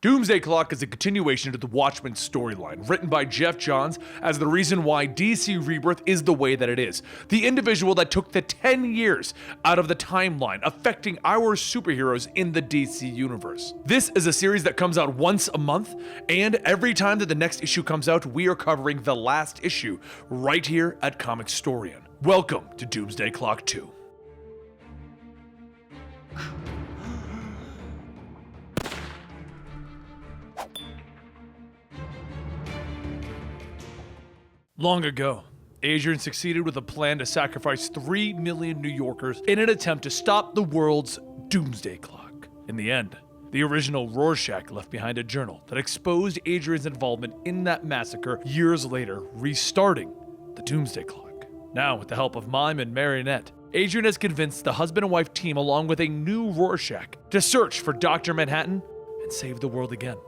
Doomsday Clock is a continuation to the Watchmen storyline, written by Jeff Johns as the reason why DC Rebirth is the way that it is. The individual that took the 10 years out of the timeline affecting our superheroes in the DC universe. This is a series that comes out once a month, and every time that the next issue comes out, we are covering the last issue right here at Comicstorian. Welcome to Doomsday Clock 2. Long ago, Adrian succeeded with a plan to sacrifice 3 million New Yorkers in an attempt to stop the world's Doomsday Clock. In the end, the original Rorschach left behind a journal that exposed Adrian's involvement in that massacre years later, restarting the Doomsday Clock. Now, with the help of Mime and Marionette, Adrian has convinced the husband and wife team along with a new Rorschach to search for Dr. Manhattan and save the world again.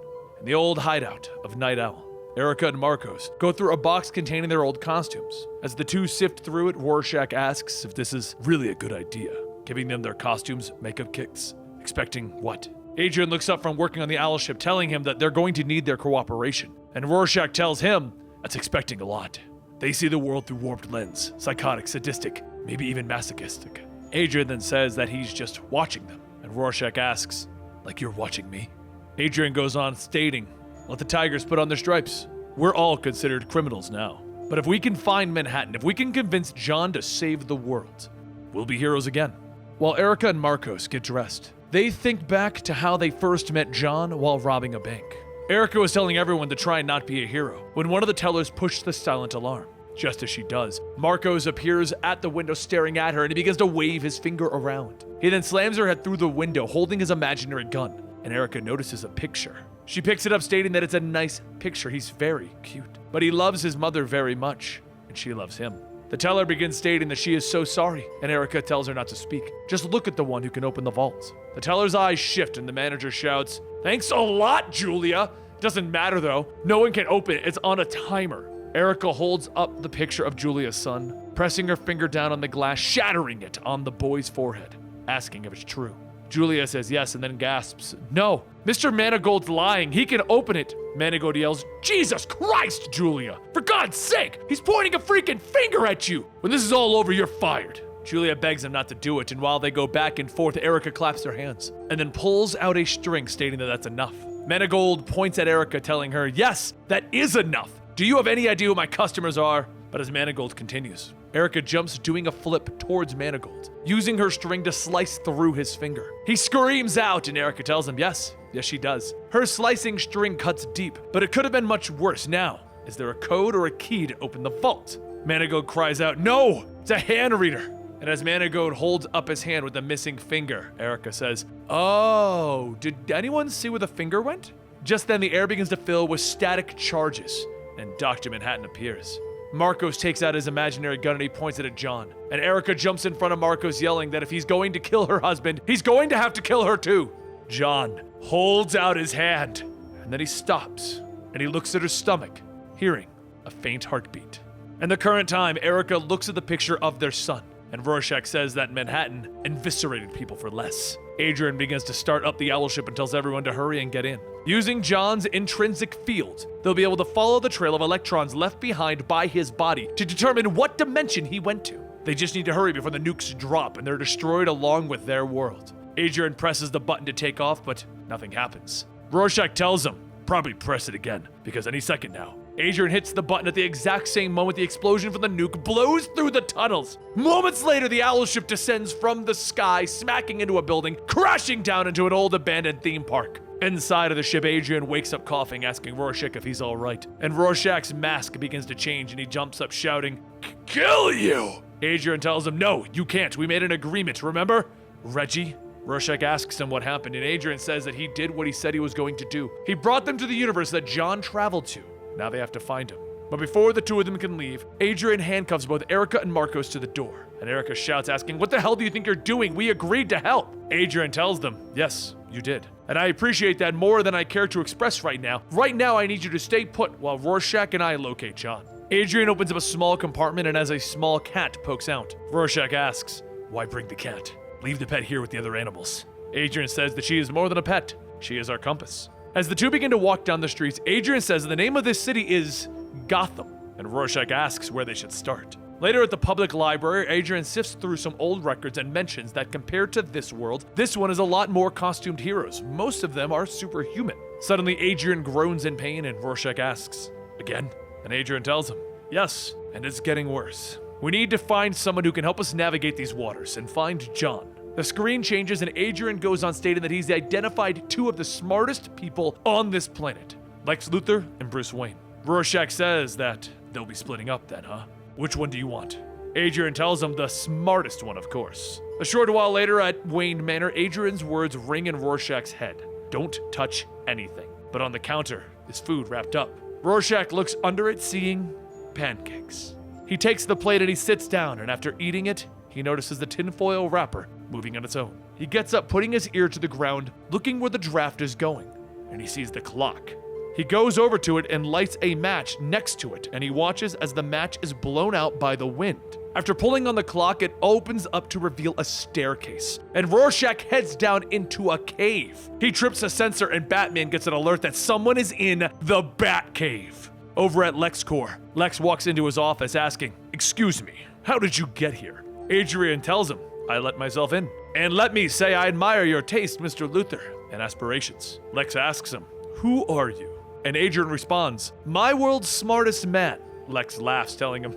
In the old hideout of Night Owl, Erica and Marcos go through a box containing their old costumes. As the two sift through it, Rorschach asks if this is really a good idea, giving them their costumes makeup kits. Expecting what? Adrian looks up from working on the owl ship, telling him that they're going to need their cooperation. And Rorschach tells him that's expecting a lot. They see the world through warped lens, psychotic, sadistic, maybe even masochistic. Adrian then says that he's just watching them. And Rorschach asks, like you're watching me? Adrian goes on stating, let the tigers put on their stripes. We're all considered criminals now. But if we can find Manhattan, if we can convince John to save the world, we'll be heroes again. While Erica and Marcos get dressed, they think back to how they first met John while robbing a bank. Erica was telling everyone to try and not be a hero when one of the tellers pushed the silent alarm. Just as she does, Marcos appears at the window staring at her and he begins to wave his finger around. He then slams her head through the window holding his imaginary gun, and Erica notices a picture. She picks it up stating that it's a nice picture, he's very cute. But he loves his mother very much, and she loves him. The teller begins stating that she is so sorry, and Erica tells her not to speak. Just look at the one who can open the vault. The teller's eyes shift and the manager shouts, "Thanks a lot, Julia!" Doesn't matter though, no one can open it, it's on a timer. Erica holds up the picture of Julia's son, pressing her finger down on the glass, shattering it on the boy's forehead, asking if it's true. Julia says yes and then gasps, "No, Mr. Manigault's lying, he can open it." Manigault yells, "Jesus Christ, Julia! For God's sake, he's pointing a freaking finger at you! When this is all over, you're fired." Julia begs him not to do it, and while they go back and forth, Erica claps her hands, and then pulls out a string stating that that's enough. Manigault points at Erica telling her, "Yes, that is enough. Do you have any idea who my customers are?" But as Manigault continues, Erica jumps doing a flip towards Manigault, using her string to slice through his finger. He screams out and Erica tells him yes she does. Her slicing string cuts deep, but it could have been much worse. Now, is there a code or a key to open the vault? Manigault cries out, "No, it's a hand reader." And as Manigault holds up his hand with the missing finger, Erica says, "Oh, did anyone see where the finger went?" Just then the air begins to fill with static charges, and Dr. Manhattan appears. Marcos takes out his imaginary gun and he points it at John. And Erica jumps in front of Marcos yelling that if he's going to kill her husband, he's going to have to kill her too. John holds out his hand and then he stops and he looks at her stomach, hearing a faint heartbeat. In the current time, Erica looks at the picture of their son and Rorschach says that Manhattan eviscerated people for less. Adrian begins to start up the owl ship and tells everyone to hurry and get in. Using John's intrinsic field, they'll be able to follow the trail of electrons left behind by his body to determine what dimension he went to. They just need to hurry before the nukes drop and they're destroyed along with their world. Adrian presses the button to take off, but nothing happens. Rorschach tells him, probably press it again, because any second now. Adrian hits the button at the exact same moment the explosion from the nuke blows through the tunnels. Moments later, the owl ship descends from the sky, smacking into a building, crashing down into an old abandoned theme park. Inside of the ship, Adrian wakes up coughing, asking Rorschach if he's all right. And Rorschach's mask begins to change and he jumps up shouting, "Kill you!" Adrian tells him, "No, you can't. We made an agreement, remember? Reggie?" Rorschach asks him what happened and Adrian says that he did what he said he was going to do. He brought them to the universe that John traveled to. Now they have to find him. But before the two of them can leave, Adrian handcuffs both Erica and Marcos to the door. And Erica shouts asking, "What the hell do you think you're doing? We agreed to help." Adrian tells them, "Yes, you did. And I appreciate that more than I care to express right now. Right now I need you to stay put while Rorschach and I locate John." Adrian opens up a small compartment and as a small cat pokes out, Rorschach asks, "Why bring the cat? Leave the pet here with the other animals." Adrian says that she is more than a pet. She is our compass. As the two begin to walk down the streets, Adrian says the name of this city is Gotham, and Rorschach asks where they should start. Later at the public library, Adrian sifts through some old records and mentions that compared to this world, this one is a lot more costumed heroes. Most of them are superhuman. Suddenly, Adrian groans in pain and Rorschach asks, "Again?" And Adrian tells him, "Yes, and it's getting worse. We need to find someone who can help us navigate these waters and find John." The screen changes and Adrian goes on stating that he's identified two of the smartest people on this planet, Lex Luthor and Bruce Wayne. Rorschach says that they'll be splitting up then, huh? Which one do you want? Adrian tells him the smartest one, of course. A short while later at Wayne Manor, Adrian's words ring in Rorschach's head. Don't touch anything. But on the counter is food wrapped up. Rorschach looks under it, seeing pancakes. He takes the plate and he sits down, and after eating it, he notices the tinfoil wrapper moving on its own. He gets up, putting his ear to the ground, looking where the draft is going, and he sees the clock. He goes over to it and lights a match next to it, and he watches as the match is blown out by the wind. After pulling on the clock, it opens up to reveal a staircase, and Rorschach heads down into a cave. He trips a sensor, and Batman gets an alert that someone is in the Batcave. Over at LexCorp, Lex walks into his office asking, "Excuse me, how did you get here?" Adrian tells him, "I let myself in. And let me say I admire your taste, Mr. Luthor, and aspirations." Lex asks him, "Who are you?" And Adrian responds, "My world's smartest man." Lex laughs, telling him,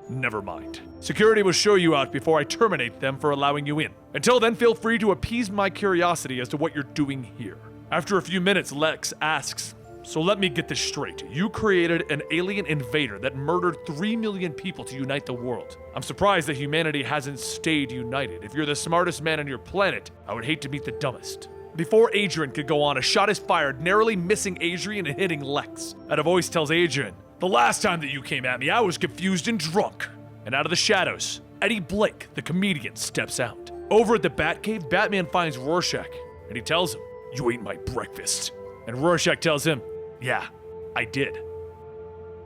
"Never mind. Security will show you out before I terminate them for allowing you in. Until then, feel free to appease my curiosity as to what you're doing here." After a few minutes, Lex asks, "So let me get this straight. You created an alien invader that murdered 3 million people to unite the world. I'm surprised that humanity hasn't stayed united. If you're the smartest man on your planet, I would hate to meet the dumbest." Before Adrian could go on, a shot is fired, narrowly missing Adrian and hitting Lex. And a voice tells Adrian, "The last time that you came at me, I was confused and drunk." And out of the shadows, Eddie Blake, the comedian, steps out. Over at the Batcave, Batman finds Rorschach, and he tells him, "You ate my breakfast." And Rorschach tells him, "Yeah, I did."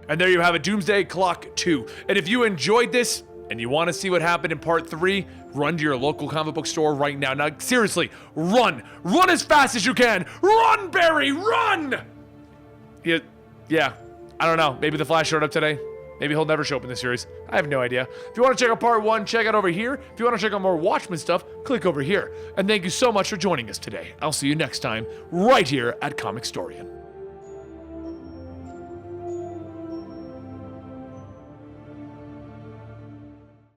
And there you have it, Doomsday Clock 2. And if you enjoyed this, and you want to see what happened in part 3, run to your local comic book store right now. Now, seriously, run! Run as fast as you can! Run, Barry, run! Yeah, I don't know. Maybe the Flash showed up today. Maybe he'll never show up in this series. I have no idea. If you want to check out part 1, check out over here. If you want to check out more Watchmen stuff, click over here. And thank you so much for joining us today. I'll see you next time, right here at Comicstorian.